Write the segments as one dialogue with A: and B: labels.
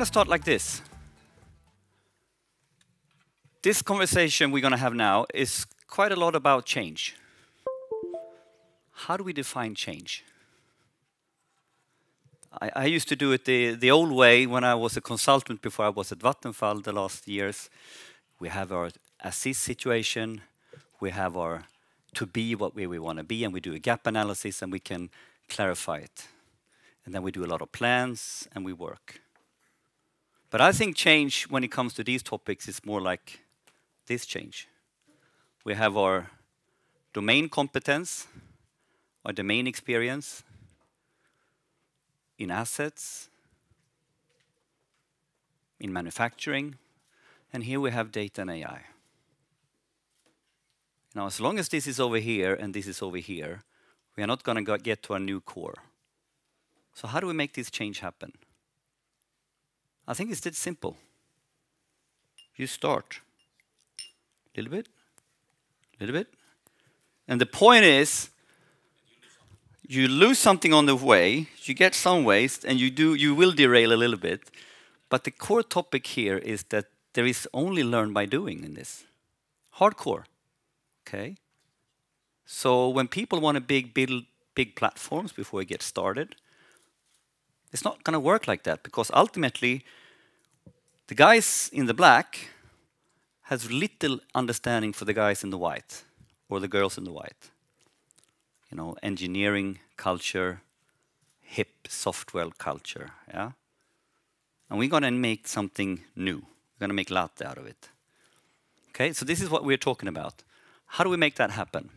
A: start like this. This conversation we're going to have now is quite a lot about change. How do we define change? I used to do it the old way when I was a consultant before I was at Vattenfall the last years. We have our assist situation, we have our to be what we want to be, and we do a gap analysis and we can clarify it. And then we do a lot of plans and we work. But I think change when it comes to these topics is more like this change. We have our domain competence, our domain experience in assets, in manufacturing, and here we have data and AI. Now, as long as this is over here and this is over here, we are not going to get to our new core. So how do we make this change happen? I think it's that simple. You start a little bit, and the point is, you lose something on the way, you get some waste, and you will derail a little bit. But the core topic here is that there is only learn by doing in this. Hardcore. Okay? So when people want to build big platforms before we get started, it's not going to work like that, because ultimately, the guys in the black has little understanding for the guys in the white, or the girls in the white. You know, engineering culture, hip software culture, yeah? And we're going to make something new. We're going to make latte out of it. Okay, so this is what we're talking about. How do we make that happen?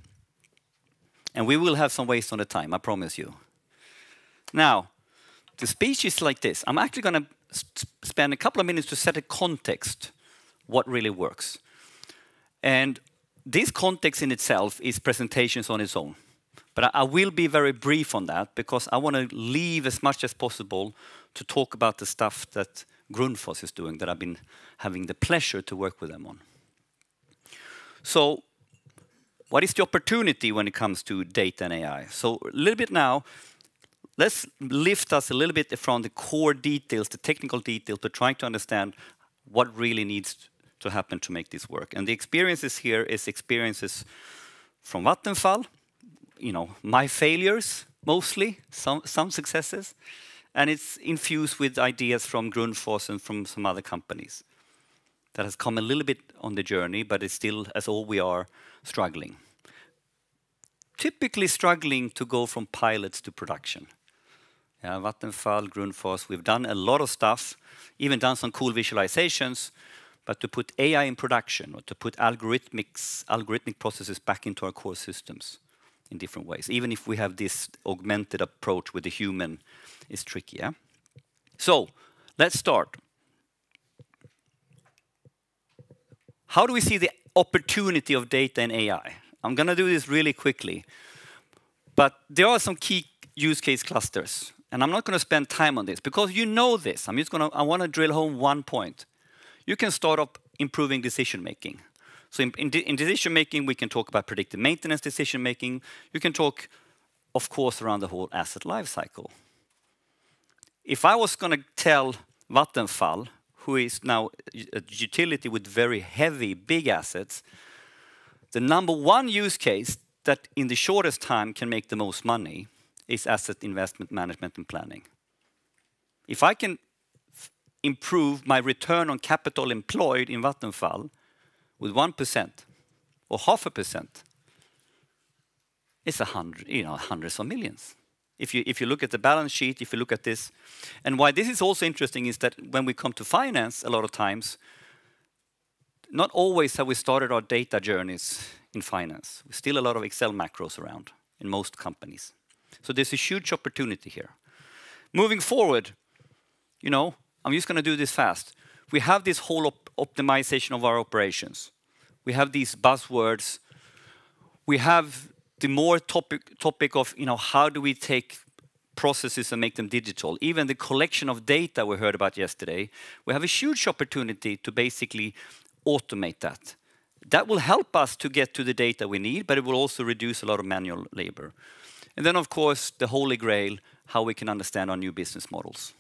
A: And we will have some waste on the time, I promise you. Now, the speech is like this. I'm actually going to spend a couple of minutes to set a context, what really works. And this context in itself is presentations on its own. But I will be very brief on that, because I want to leave as much as possible to talk about the stuff that Grundfos is doing, that I've been having the pleasure to work with them on. So, what is the opportunity when it comes to data and AI? So, a little bit now, let's lift us a little bit from the core details, the technical details, to trying to understand what really needs to happen to make this work. And the experiences here is experiences from Vattenfall, you know, my failures, mostly, some successes, and it's infused with ideas from Grundfos and from some other companies that has come a little bit on the journey, but it's still, as all we are, struggling. Typically struggling to go from pilots to production. Yeah, Vattenfall, Grundfos, we've done a lot of stuff, even done some cool visualizations, but to put AI in production, or to put algorithmic processes back into our core systems in different ways, even if we have this augmented approach with the human, is tricky, yeah? So, let's start. How do we see the opportunity of data and AI? I'm going to do this really quickly, but there are some key use case clusters, and I'm not going to spend time on this, because you know this. I want to drill home one point. You can start up improving decision making. So in decision making, we can talk about predictive maintenance decision making. You can talk, of course, around the whole asset life cycle. If I was going to tell Vattenfall, who is now a utility with very heavy, big assets, the number one use case that in the shortest time can make the most money is asset investment management and planning. If I can improve my return on capital employed in Vattenfall with 1% or 0.5%, it's hundreds of millions. If you look at the balance sheet, if you look at this, and why this is also interesting is that when we come to finance, a lot of times, not always have we started our data journeys in finance. There's still a lot of Excel macros around in most companies. So there's a huge opportunity here. Moving forward, you know, I'm just going to do this fast. We have this whole optimization of our operations. We have these buzzwords. We have the more topic of, you know, how do we take processes and make them digital? Even the collection of data we heard about yesterday, we have a huge opportunity to basically automate that. That will help us to get to the data we need, but it will also reduce a lot of manual labor. And then, of course, the holy grail, how we can understand our new business models.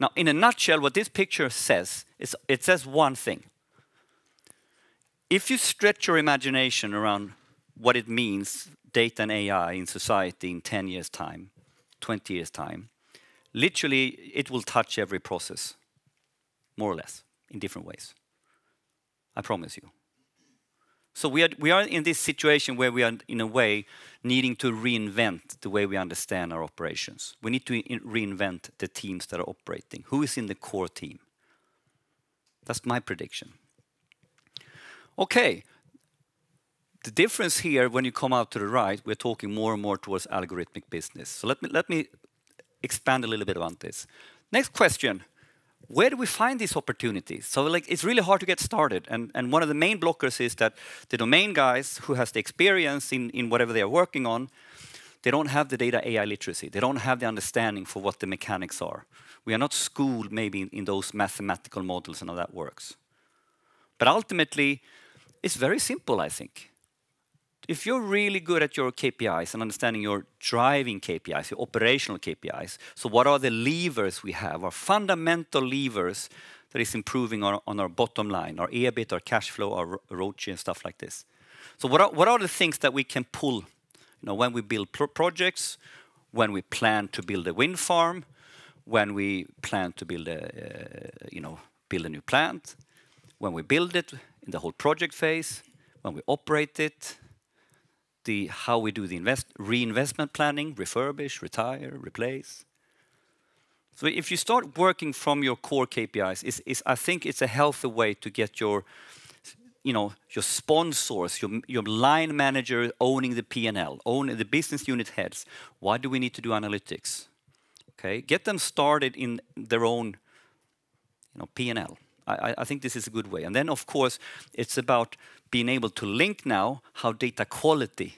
A: Now, in a nutshell, what this picture says is it says one thing. If you stretch your imagination around what it means, data and AI in society in 10 years' time, 20 years' time, literally it will touch every process, more or less, in different ways. I promise you. So we are in this situation where we are, in a way, needing to reinvent the way we understand our operations. We need to reinvent the teams that are operating. Who is in the core team? That's my prediction. Okay. The difference here, when you come out to the right, we're talking more and more towards algorithmic business. So let me expand a little bit on this. Next question. Where do we find these opportunities? So it's really hard to get started. And one of the main blockers is that the domain guys who has the experience in whatever they are working on, they don't have the data AI literacy. They don't have the understanding for what the mechanics are. We are not schooled maybe in those mathematical models and how that works. But ultimately, it's very simple, I think. If you're really good at your KPIs and understanding your driving KPIs, your operational KPIs, so what are the levers we have, our fundamental levers that is improving on our bottom line, our EBIT, our cash flow, our ROCE and stuff like this. So what are the things that we can pull, when we build projects, when we plan to build a wind farm, when we plan to build a new plant, when we build it in the whole project phase, when we operate it, how we do the reinvestment planning, refurbish, retire, replace. So if you start working from your core KPIs, I think it's a healthy way to get your sponsors, your line manager owning the P&L, owning the business unit heads. Why do we need to do analytics? Okay, get them started in their own P&L. I think this is a good way. And then, of course, it's about being able to link now how data quality,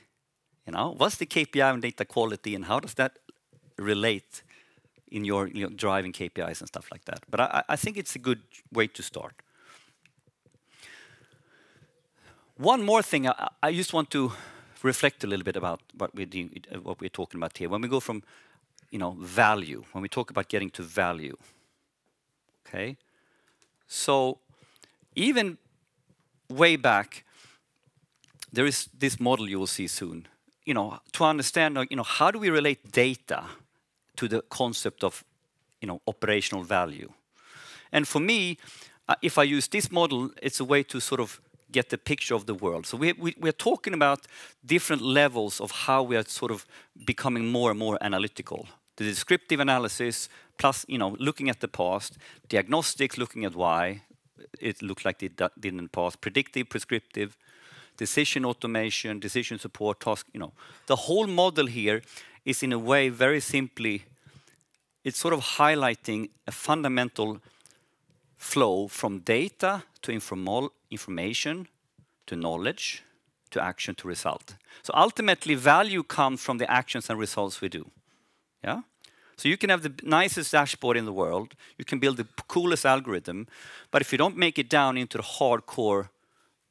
A: what's the KPI on data quality and how does that relate in your driving KPIs and stuff like that. But I think it's a good way to start. One more thing, I just want to reflect a little bit about what we're talking about here. When we go from, value, when we talk about getting to value, okay? So even way back, there is this model you will see soon. To understand, how do we relate data to the concept of, operational value? And for me, if I use this model, it's a way to sort of get the picture of the world. So we're talking about different levels of how we are sort of becoming more and more analytical. The descriptive analysis, plus, looking at the past, diagnostics, looking at why it looked like it didn't in the past, predictive, prescriptive, decision automation, decision support, task, The whole model here is in a way very simply, it's sort of highlighting a fundamental flow from data to information, to knowledge, to action, to result. So ultimately, value comes from the actions and results we do. Yeah? So you can have the nicest dashboard in the world, you can build the coolest algorithm, but if you don't make it down into the hardcore,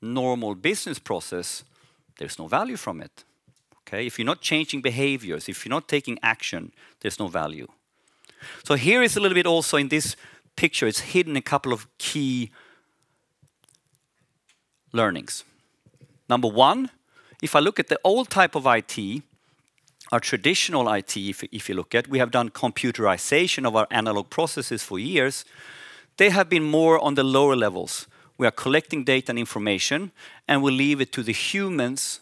A: normal business process, there's no value from it. Okay? If you're not changing behaviors, if you're not taking action, there's no value. So here is a little bit also in this picture, it's hidden a couple of key learnings. Number one, if I look at the old type of IT, our traditional IT, if you look at, we have done computerization of our analog processes for years. They have been more on the lower levels. We are collecting data and information, and we leave it to the humans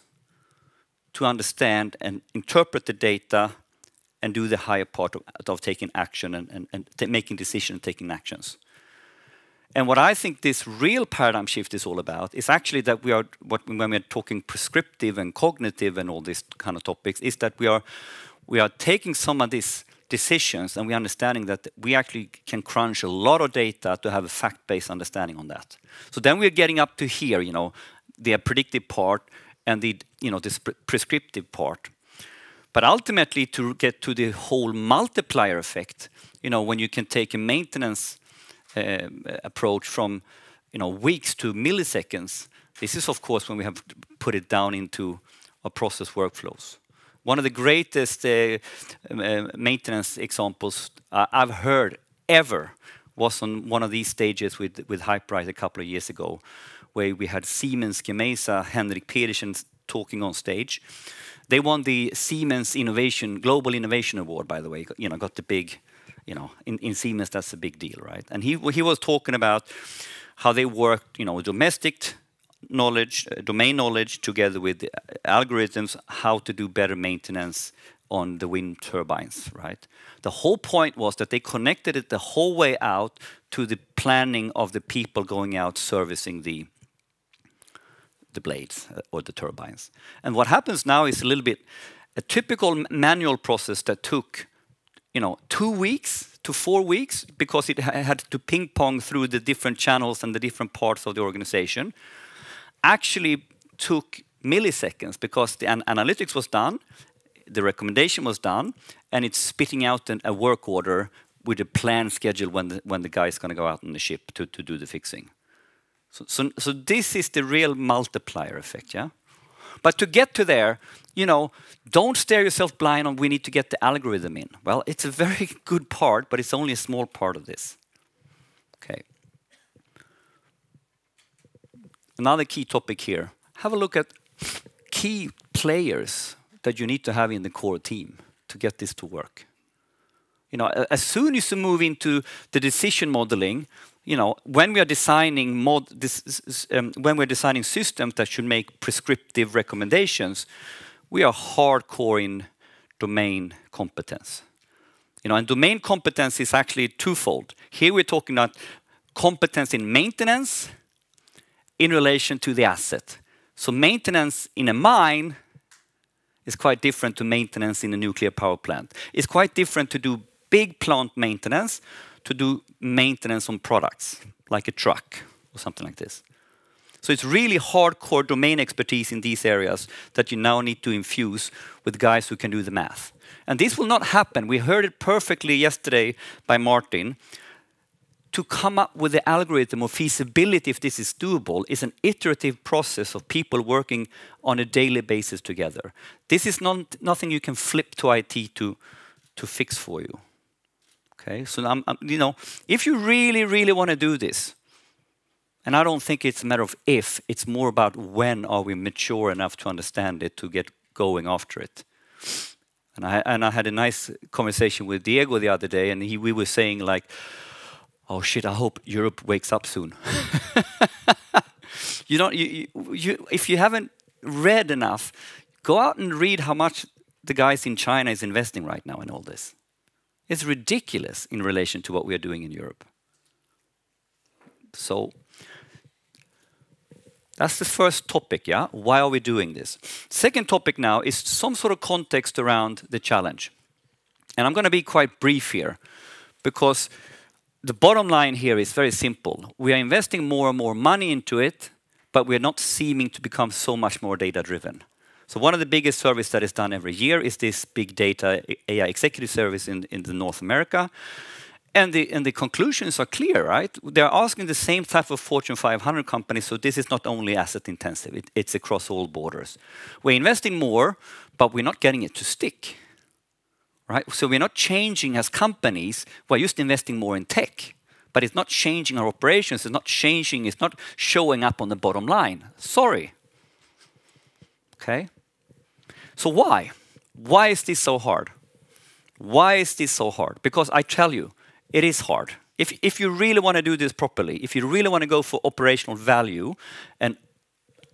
A: to understand and interpret the data and do the higher part of taking action and making decisions and taking actions. And what I think this real paradigm shift is all about is actually that when we're talking prescriptive and cognitive and all these kind of topics, is that we are taking some of these decisions and we're understanding that we actually can crunch a lot of data to have a fact-based understanding on that. So then we're getting up to here, the predictive part and this prescriptive part. But ultimately, to get to the whole multiplier effect, when you can take a maintenance approach from weeks to milliseconds, this is of course when we have put it down into our process workflows. One of the greatest maintenance examples I've heard ever was on one of these stages with Hyperight a couple of years ago, where we had Siemens Gamesa, Henrik Pedersen talking on stage. They won the Siemens Global Innovation Award, by the way. You know, got the big, you know, in Siemens that's a big deal, right? And he was talking about how they worked, you know, domestic knowledge, domain knowledge, together with algorithms, how to do better maintenance on the wind turbines, right? The whole point was that they connected it the whole way out to the planning of the people going out servicing the blades or the turbines. And what happens now is a little bit a typical manual process that took, you know, 2 weeks to 4 weeks, because it had to ping pong through the different channels and the different parts of the organization, actually took milliseconds, because the analytics was done, the recommendation was done, and it's spitting out a work order with a planned schedule when the guy is going to go out on the ship to do the fixing. So this is the real multiplier effect, yeah? But to get to there, you know, don't stare yourself blind on we need to get the algorithm in. Well, it's a very good part, but it's only a small part of this. Okay. Another key topic here. Have a look at key players that you need to have in the core team to get this to work. You know, as soon as you move into the decision modeling, you know, when we are designing systems that should make prescriptive recommendations, we are hardcore in domain competence. You know, and domain competence is actually twofold. Here we're talking about competence in maintenance in relation to the asset. So maintenance in a mine is quite different to maintenance in a nuclear power plant. It's quite different to do big plant maintenance to do maintenance on products, like a truck or something like this. So it's really hardcore domain expertise in these areas that you now need to infuse with guys who can do the math. And this will not happen. We heard it perfectly yesterday by Martin. To come up with the algorithm or feasibility, if this is doable, is an iterative process of people working on a daily basis together. This is nothing you can flip to IT to fix for you. Okay, so you know, if you really, really want to do this, and I don't think it's a matter of if, it's more about when are we mature enough to understand it, to get going after it. And I had a nice conversation with Diego the other day, and we were saying like, oh shit, I hope Europe wakes up soon. You know, if you haven't read enough, go out and read how much the guys in China is investing right now in all this. It's ridiculous in relation to what we are doing in Europe. So that's the first topic, yeah? Why are we doing this? Second topic now is some sort of context around the challenge. And I'm going to be quite brief here, because the bottom line here is very simple. We are investing more and more money into it, but we're not seeming to become so much more data-driven. So one of the biggest surveys that is done every year is this big data AI executive service in the North America. And the conclusions are clear, right? They're asking the same type of Fortune 500 companies, so this is not only asset intensive, it's across all borders. We're investing more, but we're not getting it to stick, right? So we're not changing as companies, we're just investing more in tech, but it's not changing our operations, it's not changing, it's not showing up on the bottom line. Sorry. Okay? So why? Why is this so hard? Why is this so hard? Because I tell you, it is hard. If you really want to do this properly, if you really want to go for operational value and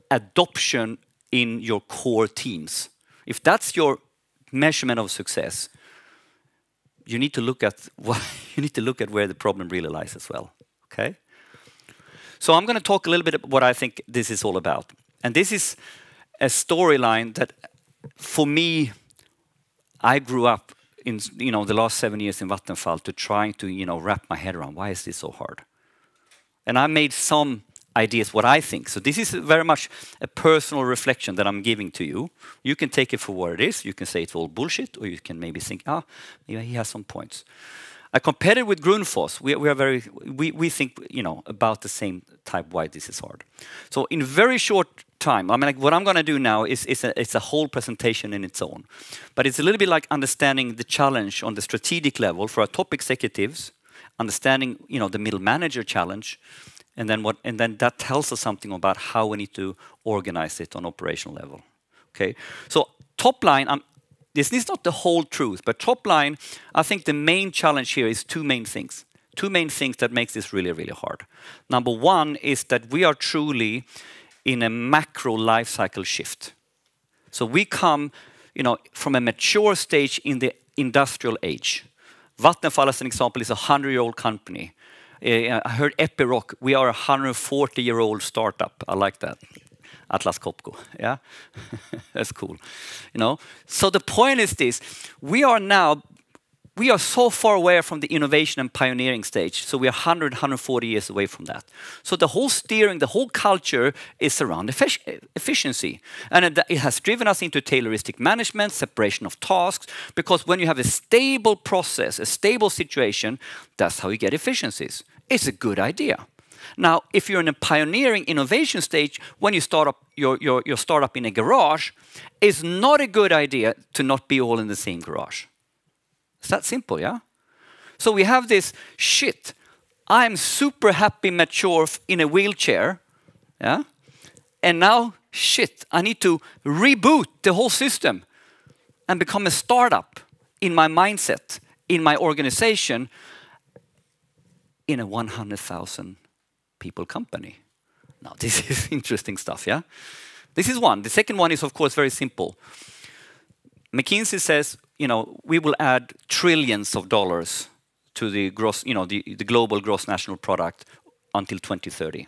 A: adoption in your core teams, if that's your measurement of success, you need to look at where the problem really lies as well. Okay? So I'm going to talk a little bit about what I think this is all about. And this is a storyline that, for me, I grew up in, you know, the last 7 years in Vattenfall to trying to, you know, wrap my head around why is this so hard. And I made some ideas what I think. So this is very much a personal reflection that I'm giving to you. You can take it for what it is. You can say it's all bullshit, or you can maybe think, maybe he has some points. I compared it with Grundfos. We think, you know, about the same type why this is hard. So in very short time, I mean, like, what I'm going to do now is it's a whole presentation in its own. But it's a little bit like understanding the challenge on the strategic level for our top executives, understanding, the middle manager challenge, and then that tells us something about how we need to organize it on operational level. Okay, so top line, this is not the whole truth, but top line, I think the main challenge here is two main things. Two main things that makes this really, really hard. Number one is that we are truly in a macro life cycle shift. So we come, from a mature stage in the industrial age. Vattenfall, as an example, is a 100-year-old company. I heard Epiroc, we are a 140-year-old startup. I like that. Atlas Copco, yeah? That's cool. So the point is this, we are so far away from the innovation and pioneering stage. So we are 100, 140 years away from that. So the whole steering, the whole culture is around efficiency. And it has driven us into Tayloristic management, separation of tasks, because when you have a stable process, a stable situation, that's how you get efficiencies. It's a good idea. Now, if you're in a pioneering innovation stage, when you start up your startup in a garage, it's not a good idea to not be all in the same garage. It's that simple, yeah? So we have this shit. I'm super happy, mature in a wheelchair, yeah? And now, shit, I need to reboot the whole system and become a startup in my mindset, in my organization, in a 100,000 people company. Now, this is interesting stuff, yeah? This is one. The second one is, of course, very simple. McKinsey says, we will add trillions of dollars to the gross, the global gross national product until 2030.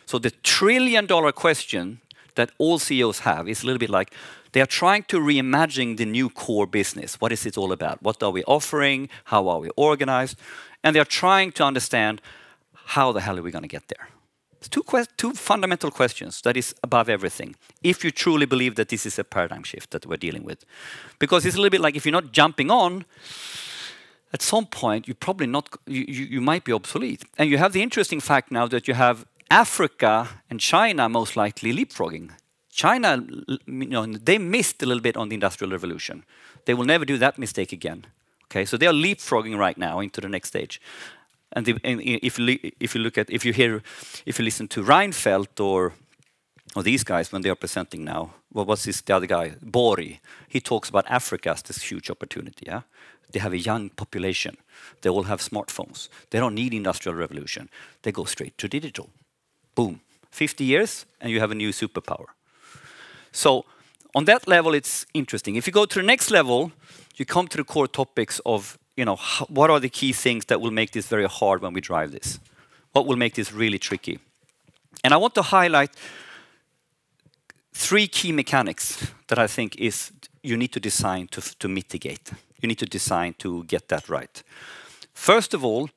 A: So the $1 trillion question that all CEOs have is a little bit like, they are trying to reimagine the new core business. What is it all about? What are we offering? How are we organized? And they are trying to understand how the hell are we going to get there? It's two fundamental questions that is above everything, if you truly believe that this is a paradigm shift that we're dealing with. Because it's a little bit like if you're not jumping on, at some point you probably not, you might be obsolete. And you have the interesting fact now that you have Africa and China most likely leapfrogging. China, they missed a little bit on the Industrial Revolution. They will never do that mistake again. Okay, so they are leapfrogging right now into the next stage. And if you listen to Reinfeldt or these guys when they are presenting now, what's the other guy? Bori. He talks about Africa as this huge opportunity. Yeah, they have a young population. They all have smartphones. They don't need industrial revolution. They go straight to digital. Boom. 50 years and you have a new superpower. So on that level, it's interesting. If you go to the next level, you come to the core topics of what are the key things that will make this very hard when we drive this? What will make this really tricky? And I want to highlight 3 key mechanics that I think you need to design to mitigate. You need to design to get that right. First of all,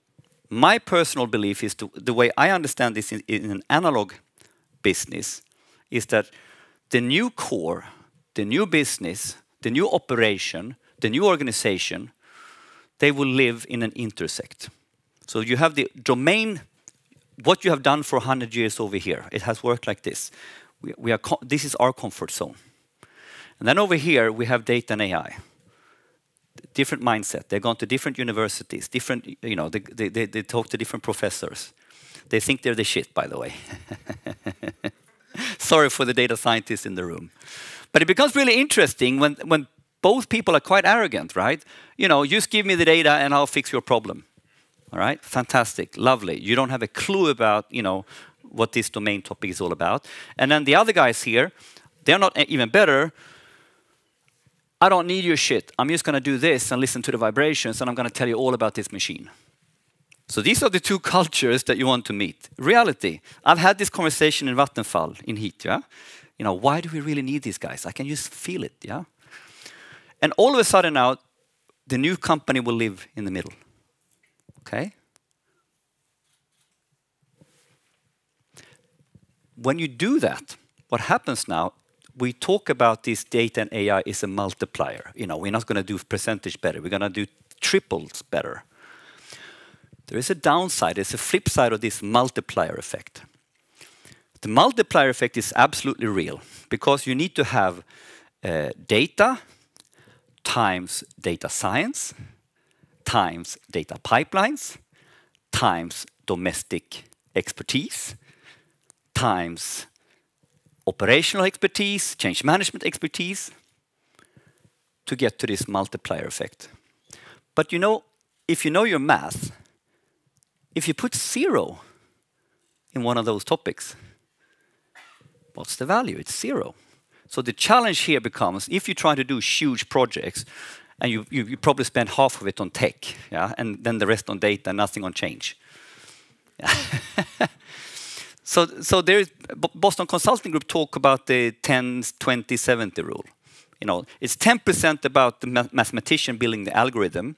A: my personal belief is the way I understand this in an analog business is that the new core, the new business, the new operation, the new organization, they will live in an intersect. So you have the domain, what you have done for 100 years over here. It has worked like this. This is our comfort zone. And then over here, we have data and AI. Different mindset. They've gone to different universities, different, they talk to different professors. They think they're the shit, by the way. Sorry for the data scientists in the room. But it becomes really interesting when both people are quite arrogant, right? Just give me the data and I'll fix your problem. All right, fantastic, lovely. You don't have a clue about, what this domain topic is all about. And then the other guys here, they're not even better. I don't need your shit. I'm just going to do this and listen to the vibrations and I'm going to tell you all about this machine. So these are the 2 cultures that you want to meet. Reality. I've had this conversation in Vattenfall, in heat, yeah? Why do we really need these guys? I can just feel it, yeah? And all of a sudden now, the new company will live in the middle. Okay? When you do that, what happens now, we talk about this data and AI is a multiplier. We're not going to do percentage better. We're going to do triples better. There is a downside. There's a flip side of this multiplier effect. The multiplier effect is absolutely real because you need to have data times data science times data pipelines times domestic expertise times operational expertise, change management expertise, to get to this multiplier effect. But you know, if you know your math, if you put 0 in one of those topics, what's the value? It's 0. So the challenge here becomes, if you try to do huge projects, and you probably spend half of it on tech, yeah, and then the rest on data, nothing on change. Yeah. So there is, Boston Consulting Group talk about the 10-20-70 rule. You know, it's 10% about the mathematician building the algorithm,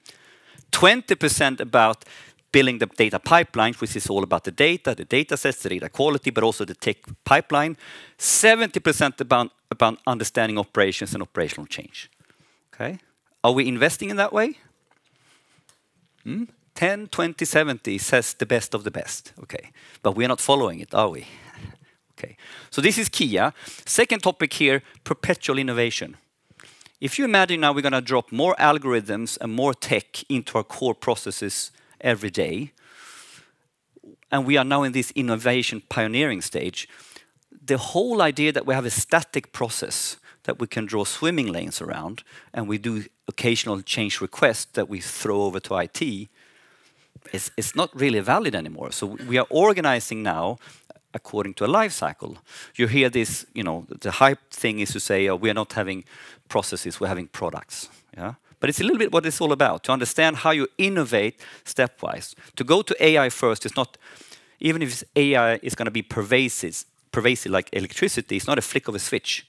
A: 20% about building the data pipeline, which is all about the data sets, the data quality, but also the tech pipeline, 70% about understanding operations and operational change. Okay? Are we investing in that way? 10, 20, 70 says the best of the best. Okay, but we're not following it, are we? Okay, so this is key, yeah? Second topic here, perpetual innovation. If you imagine now we're going to drop more algorithms and more tech into our core processes every day, and we are now in this innovation pioneering stage, the whole idea that we have a static process that we can draw swimming lanes around, and we do occasional change requests that we throw over to IT, it's not really valid anymore. So we are organizing now according to a life cycle. You hear this, you know, the hype thing is to say, oh, we are not having processes, we're having products. Yeah? But it's a little bit what it's all about, to understand how you innovate stepwise. To go to AI first is not, even if AI is going to be pervasive like electricity, it's not a flick of a switch.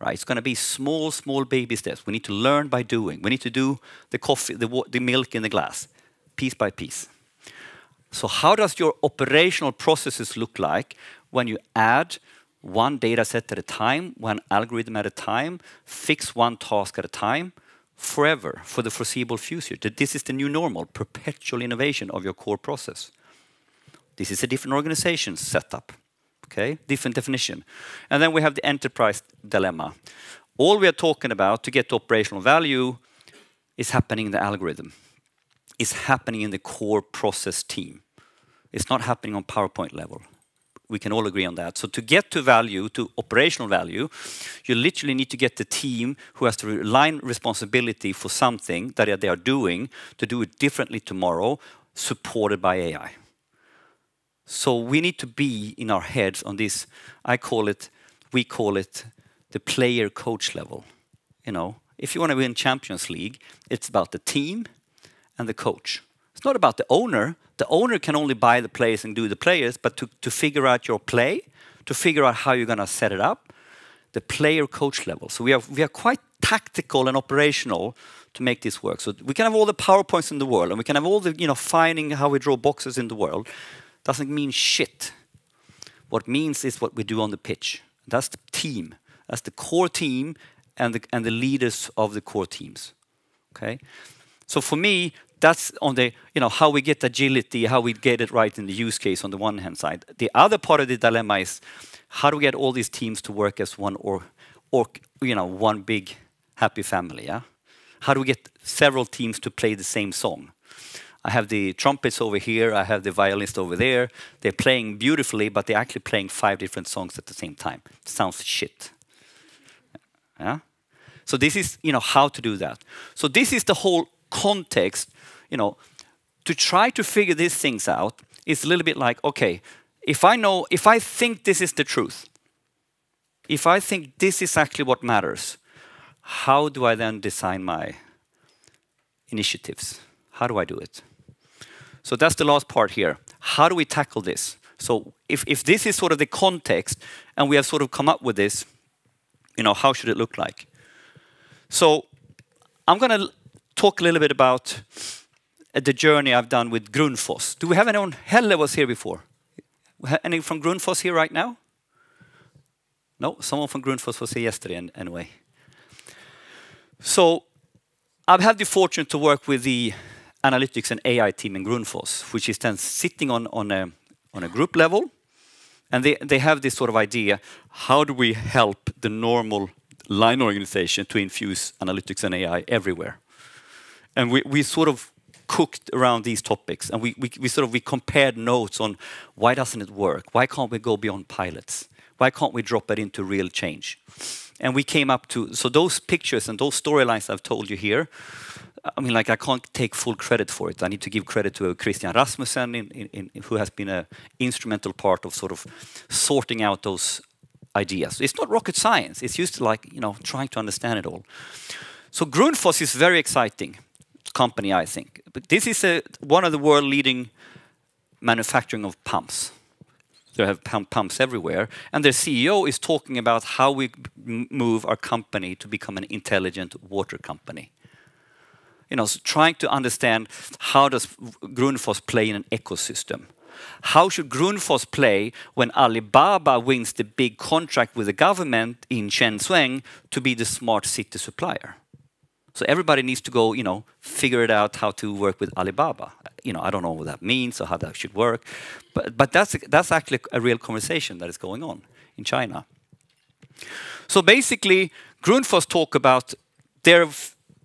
A: Right? It's going to be small, small baby steps. We need to learn by doing. We need to do the coffee, the milk in the glass, piece by piece. So how does your operational processes look like when you add one data set at a time, one algorithm at a time, fix one task at a time, forever, for the foreseeable future? This is the new normal, perpetual innovation of your core process. This is a different organization setup. Okay, different definition. And then we have the enterprise dilemma. All we are talking about to get to operational value is happening in the algorithm. It's happening in the core process team. It's not happening on PowerPoint level. We can all agree on that. So to get to value, to operational value, you literally need to get the team who has to align responsibility for something that they are doing to do it differently tomorrow, supported by AI. So we need to be in our heads on this, we call it the player coach level. You know, if you want to win Champions League, it's about the team and the coach. It's not about the owner. The owner can only buy the players and do the players, but to figure out your play, to figure out how you're going to set it up, the player coach level. So we are quite tactical and operational to make this work. So we can have all the PowerPoints in the world, and we can have all the, you know, finding how we draw boxes in the world. Doesn't mean shit. What it means is what we do on the pitch. That's the team. That's the core team and the leaders of the core teams. Okay? So for me, that's on the, you know, how we get agility, how we get it right in the use case on the one hand side. The other part of the dilemma is how do we get all these teams to work as one or you know, one big happy family, yeah? How do we get several teams to play the same song? I have the trumpets over here, I have the violinist over there. They're playing beautifully, but they're actually playing 5 different songs at the same time. It sounds shit. Yeah? So this is, you know, how to do that. So this is the whole context, you know, to try to figure these things out is a little bit like, okay, if I think this is the truth, if I think this is actually what matters, how do I then design my initiatives? How do I do it? So that's the last part here. How do we tackle this? So if this is sort of the context and we have sort of come up with this, you know, how should it look like? So I'm going to talk a little bit about the journey I've done with Grundfos. Do we have anyone? Helle was here before. Any from Grundfos here right now? No, someone from Grundfos was here yesterday anyway. So I've had the fortune to work with the analytics and AI team in Grundfos, which is then sitting on a group level. And they have this sort of idea, how do we help the normal line organization to infuse analytics and AI everywhere? And we sort of cooked around these topics, and we compared notes on why doesn't it work? Why can't we go beyond pilots? Why can't we drop it into real change? And we came up to, so those pictures and those storylines I've told you here, I mean, like, I can't take full credit for it. I need to give credit to Christian Rasmussen, who has been an instrumental part of sort of sorting out those ideas. It's not rocket science. It's just like, trying to understand it all. So Grundfos is very exciting company, I think. But this is one of the world leading manufacturing of pumps. They have pumps everywhere. And their CEO is talking about how we move our company to become an intelligent water company. So trying to understand, how does Grundfos play in an ecosystem? How should Grundfos play when Alibaba wins the big contract with the government in Shenzhen to be the smart city supplier? So everybody needs to go, figure it out how to work with Alibaba. I don't know what that means or how that should work, but that's actually a real conversation that is going on in China. So basically, Grundfos talk about their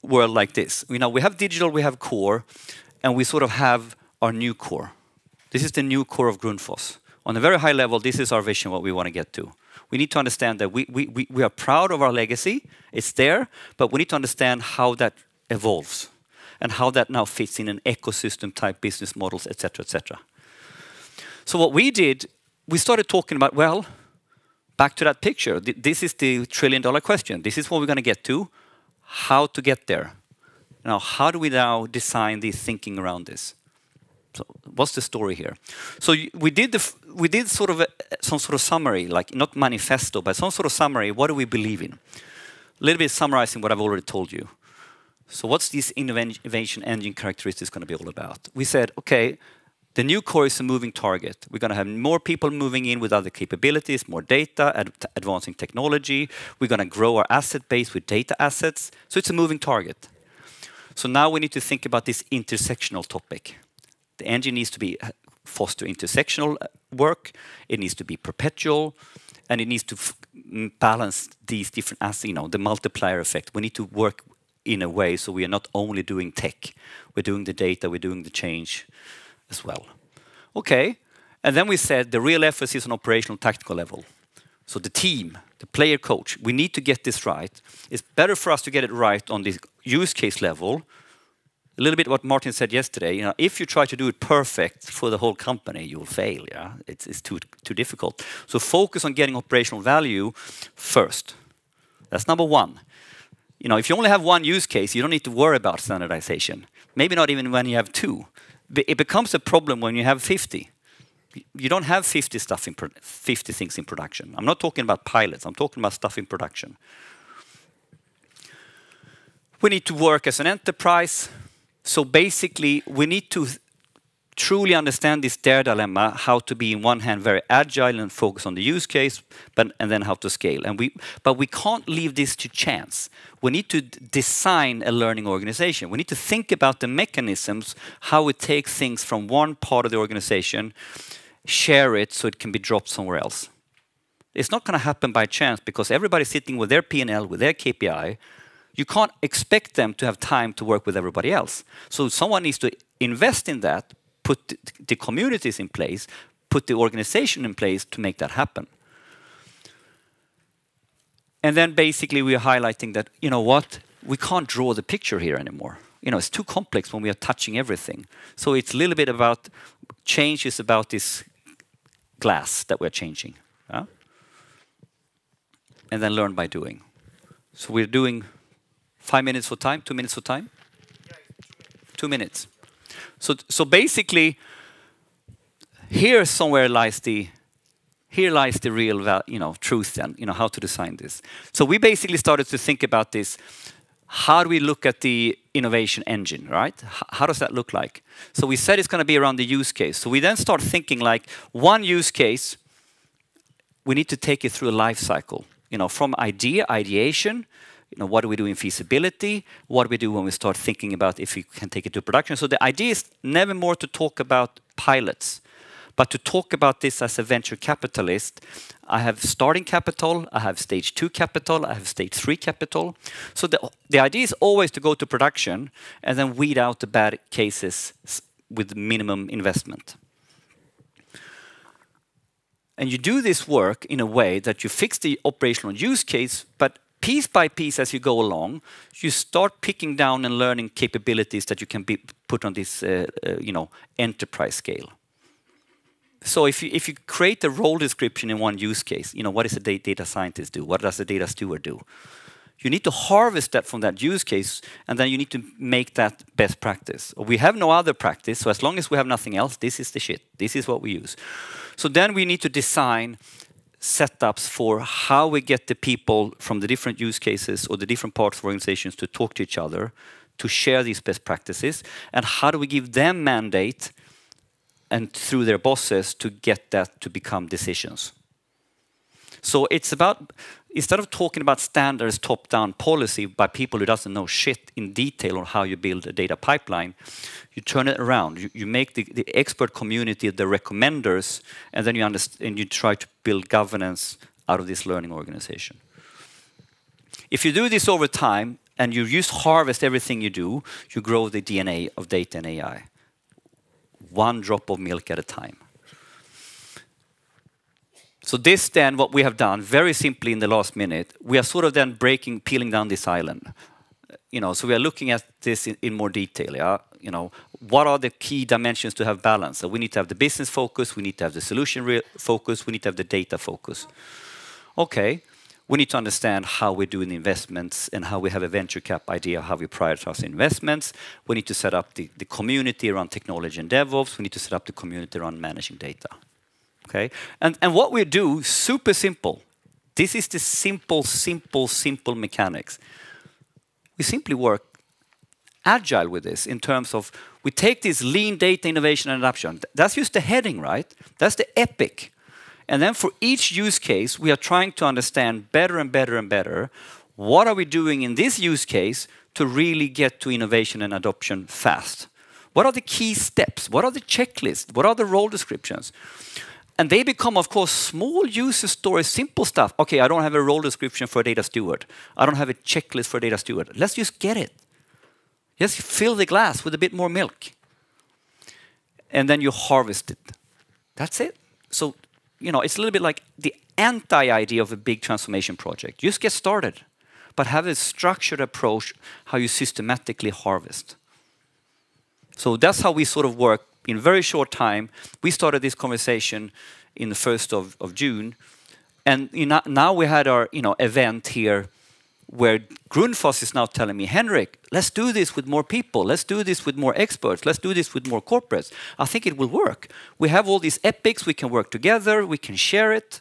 A: world like this. We have digital, we have core, and we sort of have our new core. This is the new core of Grundfos. On a very high level, this is our vision, what we want to get to. We need to understand that we are proud of our legacy. It's there, but we need to understand how that evolves and how that now fits in an ecosystem type business models, etc., etc. So what we did, we started talking about, well, back to that picture. This is the trillion-dollar question. This is what we're going to get to. How to get there? Now, how do we now design the thinking around this? So what's the story here? So we did sort of some sort of summary, like not manifesto, but some sort of summary. What do we believe in? A little bit summarizing what I've already told you. So what's this innovation engine characteristics going to be all about? We said, okay, the new core is a moving target. We're going to have more people moving in with other capabilities, more data, advancing technology. We're going to grow our asset base with data assets. So it's a moving target. So now we need to think about this intersectional topic. The engine needs to foster intersectional work. It needs to be perpetual, and it needs to balance these different assets. The multiplier effect. We need to work in a way so we are not only doing tech. We're doing the data. We're doing the change as well. Okay, and then we said the real emphasis on operational tactical level. So the team, the player coach, we need to get this right. It's better for us to get it right on the use case level. A little bit what Martin said yesterday. If you try to do it perfect for the whole company, you will fail. Yeah, it's too difficult. So focus on getting operational value first. That's number one. If you only have one use case, you don't need to worry about standardization. Maybe not even when you have two. It becomes a problem when you have 50. You don't have 50 things in production. I'm not talking about pilots. I'm talking about stuff in production. We need to work as an enterprise. So basically, we need to truly understand this DAIR dilemma, how to be, in one hand, very agile and focus on the use case, and then how to scale. But we can't leave this to chance. We need to design a learning organization. We need to think about the mechanisms, how we take things from one part of the organization, share it so it can be dropped somewhere else. It's not going to happen by chance because everybody's sitting with their P&L, with their KPI. You can't expect them to have time to work with everybody else. So someone needs to invest in that, put the communities in place, put the organization in place to make that happen. And then basically we are highlighting that, we can't draw the picture here anymore. It's too complex when we are touching everything. So it's a little bit about, change is about this glass that we're changing. And then learn by doing. So we're doing 5 minutes for time, 2 minutes for time? 2 minutes. So basically, here somewhere lies the real truth then, how to design this. So we basically started to think about this. How do we look at the innovation engine, right? How does that look like? So we said it's going to be around the use case. So we then start thinking like one use case, we need to take it through a life cycle. From ideation, what do we do in feasibility? What do we do when we start thinking about if we can take it to production? So the idea is never more to talk about pilots, But to talk about this as a venture capitalist, I have starting capital, I have stage 2 capital, I have stage 3 capital. So the idea is always to go to production and then weed out the bad cases with minimum investment. And you do this work in a way that you fix the operational use case, but piece by piece as you go along, you start picking down and learning capabilities that you can put on this enterprise scale. So if you create a role description in one use case, what does a data scientist do? What does a data steward do? You need to harvest that from that use case, and then you need to make that best practice. We have no other practice, so as long as we have nothing else, this is the shit. This is what we use. So then we need to design setups for how we get the people from the different use cases or the different parts of organizations to talk to each other, to share these best practices, and how do we give them mandate and through their bosses to get that to become decisions. So it's about, instead of talking about standards, top-down policy by people who doesn't know shit in detail on how you build a data pipeline, you turn it around. You make the expert community the recommenders, and then you try to build governance out of this learning organization. If you do this over time, and you just harvest everything you do, you grow the DNA of data and AI. One drop of milk at a time. So this then, what we have done, very simply in the last minute, we are sort of then peeling down this island. So we are looking at this in more detail. Yeah? What are the key dimensions to have balance? So we need to have the business focus, we need to have the solution focus, we need to have the data focus. Okay, we need to understand how we're doing the investments and how we have a venture cap idea, how we prioritize investments. We need to set up the community around technology and DevOps. We need to set up the community around managing data. Okay, and what we do, super simple. This is the simple mechanics. We simply work agile with this in terms of, we take this lean data innovation and adoption. That's just the heading, right? That's the epic. And then for each use case, we are trying to understand better and better and better, what are we doing in this use case to really get to innovation and adoption fast? What are the key steps? What are the checklists? What are the role descriptions? And they become, of course, small user stories, simple stuff. Okay, I don't have a role description for a data steward. I don't have a checklist for a data steward. Let's just get it. Just fill the glass with a bit more milk. And then you harvest it. That's it. So, it's a little bit like the anti-idea of a big transformation project. Just get started, but have a structured approach how you systematically harvest. So that's how we sort of work. In a very short time, we started this conversation in the 1st of June, and now we had our event here where Grundfos is now telling me, Henrik, let's do this with more people, let's do this with more experts, let's do this with more corporates. I think it will work. We have all these epics, we can work together, we can share it.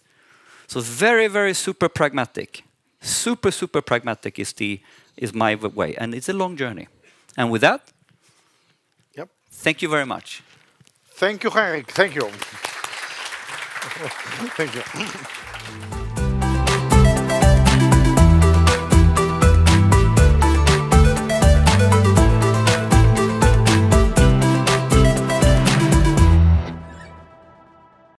A: So very, very super pragmatic. Super pragmatic is my way, and it's a long journey. And with that, thank you very much.
B: Thank you, Henrik. Thank you. Thank you.